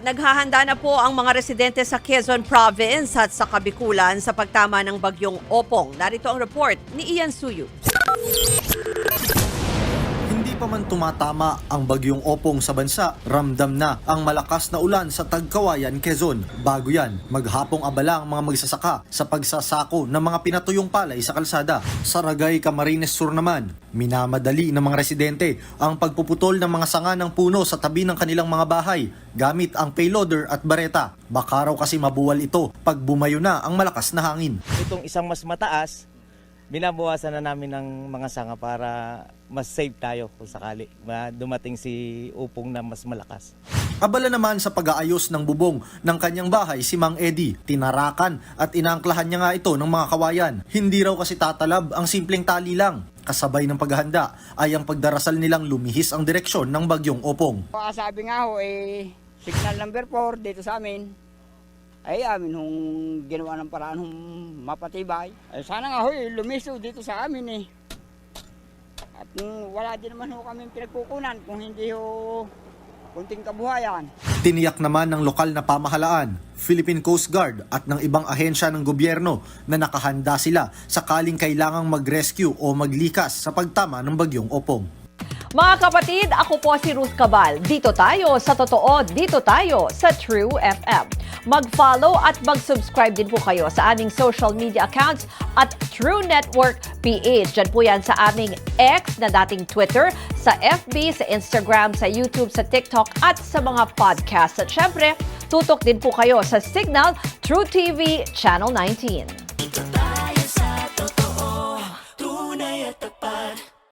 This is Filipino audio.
Naghahanda na po ang mga residente sa Quezon Province at sa Kabikulan sa pagtama ng bagyong Opong. Narito ang report ni Ian Suyu. Hindi pa man tumatama ang bagyong Opong sa bansa, ramdam na ang malakas na ulan sa Tagkawayan, Quezon. Bago yan, maghapong abala ang mga magsasaka sa pagsasako ng mga pinatuyong palay sa kalsada. Sa Ragay, Camarines Sur naman, minamadali ng mga residente ang pagpuputol ng mga sanga ng puno sa tabi ng kanilang mga bahay gamit ang payloader at bareta. Baka raw kasi mabuwal ito pag bumayo na ang malakas na hangin. Itong isang mas mataas, binabawasan na namin ng mga sanga para mas safe tayo kung sakali dumating si Upong na mas malakas. Abala naman sa pag-aayos ng bubong ng kanyang bahay si Mang Eddie. Tinarakan at inaangklahan niya nga ito ng mga kawayan. Hindi raw kasi tatalab ang simpleng tali lang. Kasabay ng paghahanda ay ang pagdarasal nilang lumihis ang direksyon ng bagyong Opong. Sabi nga ho, signal number 4 dito sa amin. Ay amin hong ginawa ng paraan hong mapatibay. Ay sana nga ho, lumiso dito sa amin . At wala din naman ho kami pinagkukunan kung hindi ho kunting kabuhayan. Tiniyak naman ng lokal na pamahalaan, Philippine Coast Guard at ng ibang ahensya ng gobyerno na nakahanda sila sakaling kailangang mag-rescue o maglikas sa pagtama ng bagyong Opong. Mga kapatid, ako po si Ruth Cabal. Dito tayo sa totoo, dito tayo sa True FM. Mag-follow at mag-subscribe din po kayo sa aming social media accounts at True Network PH. Diyan po yan sa aming X na dating Twitter, sa FB, sa Instagram, sa YouTube, sa TikTok at sa mga podcast. At syempre, tutok din po kayo sa Signal True TV Channel 19.